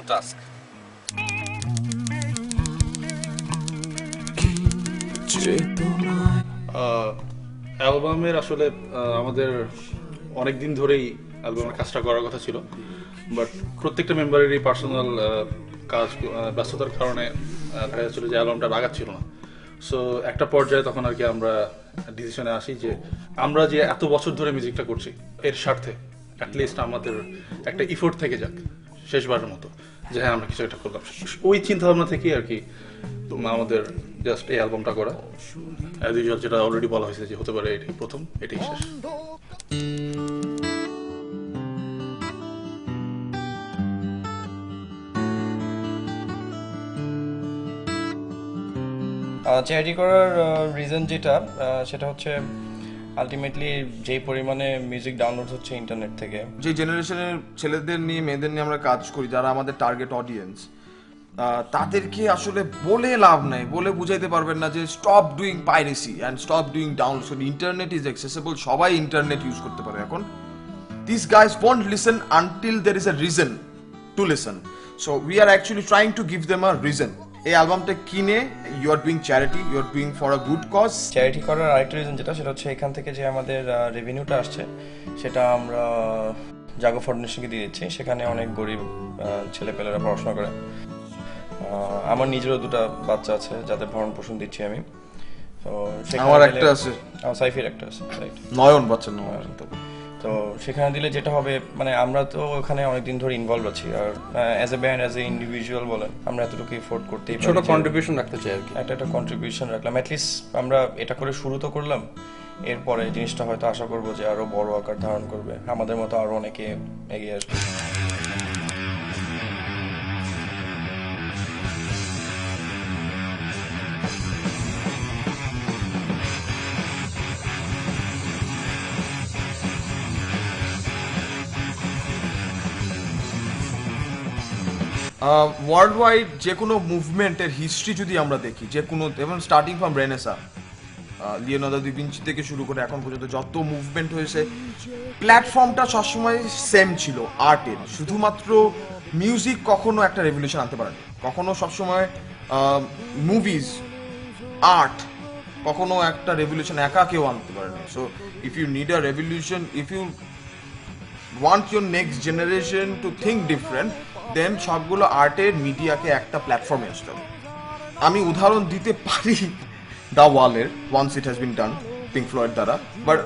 on task. অ্যালবামের আসলে আমাদের অনেক দিন ধরেই অ্যালবামের কাজটা করার কথা ছিল, বাট প্রত্যেকটা মেম্বারেরই পার্সোনাল কাজ ব্যস্ততার কারণে দেখা যাচ্ছিল যে অ্যালবামটা আগাচ্ছিল না। সো একটা পর্যায়ে তখন আর কি আমরা ডিসিশনে আসি যে আমরা যে এত বছর ধরে মিউজিকটা করছি এর স্বার্থে অ্যাটলিস্ট আমাদের একটা ইফোর্ট থেকে যাক শেষবারের মতো, যে হ্যাঁ আমরা কিছু একটা করলাম। ওই চিন্তা ভাবনা থেকেই আর কি আমাদের জাস্ট এই অ্যালবামটা করা। অ্যাজ ইউজুয়াল যেটা অলরেডি বলা হয়েছে যে হতে পারে এটাই প্রথম, এটাই শেষ। চ্যারিটি করার রিজন যেটা সেটা হচ্ছে আলটিমেটলি যেই পরিমাণে মিউজিক ডাউনলোড হচ্ছে ইন্টারনেট থেকে, যে জেনারেশনের ছেলেদের নিয়ে মেয়েদের নিয়ে আমরা কাজ করি, যারা আমাদের টার্গেট অডিয়েন্স, তাদেরকে আসলে বলে লাভ নাই, বলে বুঝাইতে পারবেন না যে stop doing piracy and stop doing download. Internet is accessible, সবাই ইন্টারনেট ইউজ করতে পারে এখন। This guys won't listen until there is a reason to listen, so we are actually trying to give them a reason. এই অ্যালবামটা কিনে you are doing charity, you are doing for a good cause. Charity করার আরেকটা reason যেটা, সেটা হচ্ছে এখান থেকে যে আমাদের রেভিনিউটা আসছে সেটা আমরা জাগো ফাউন্ডেশনকে দিয়ে দিচ্ছি। সেখানে অনেক গরিব ছেলেপেলেরা পড়াশোনা করে। আমার নিজেরও দুটো বাচ্চা আছে যাদের ভরণ পোষণ দিচ্ছি আমি। তো আমার একটা আছে, আমার সাইফের একটা আছে, রাইট, নয়ন বাচ্চা নয়ন। তো সেখানে দিলে যেটা হবে, মানে আমরা তো ওখানে অনেকদিন ধরে ইনভলভ আছি, আর as a band, as a individual বলেন, আমরা এতটুকু এফোর্ড করতেই পারি, ছোট কন্ট্রিবিউশন রাখতে চাই আর কি। একটা কন্ট্রিবিউশন রাখলাম, অ্যাটলিস্ট আমরা এটা করে শুরু তো করলাম। এরপরে জিনিসটা হয়তো আশা করবো যে আরো বড় আকার ধারণ করবে, আমাদের মতো আরো অনেকে এগিয়ে আসবে। ওয়ার্ল্ড ওয়াইড যে কোনো মুভমেন্টের হিস্ট্রি যদি আমরা দেখি, যে কোনো, এবং starting from Renaissance, Leonardo da Vinci থেকে শুরু করে এখন পর্যন্ত যত মুভমেন্ট হয়েছে, প্ল্যাটফর্মটা সবসময় সেম ছিল আর্টের। শুধুমাত্র মিউজিক কখনো একটা রেভলিউশন আনতে পারেনি, কখনো সবসময় মুভিজ, আর্ট কখনো একটা রেভলিউশন একা কেউ আনতে পারেনি। So if you need a revolution, if you want your next generation to think different, then সবগুলো আর্টের মিডিয়াকে একটা প্ল্যাটফর্মে আসতে হবে। আমি উদাহরণ দিতে পারি দ্য ওয়ালের, once it has been done, Pink Floyd দ্বারা, বাট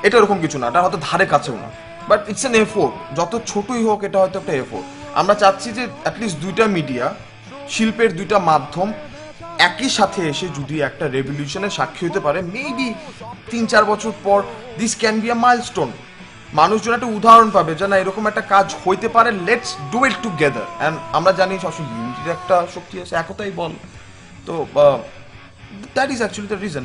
এটা এরকম কিছু না, এটা হয়তো ধারে কাছেও না, বাট ইটস অ্যান এফোর্ট। যত ছোটই হোক এটা হয়তো একটা এফোর্ট। আমরা চাচ্ছি যে অ্যাটলিস্ট দুইটা মিডিয়া, শিল্পের দুইটা মাধ্যম একই সাথে এসে যদি একটা রেভলিউশনের সাক্ষী হতে পারে, মেবি 3-4 বছর পর this can be a milestone. মানুষজন একটা উদাহরণ পাবে যে না, এরকম একটা কাজ হইতে পারে, let's do it together. And আমরা জানি সবসময় ইউনিটির একটা শক্তি আছে, একতাই বল। তো that is actually the reason.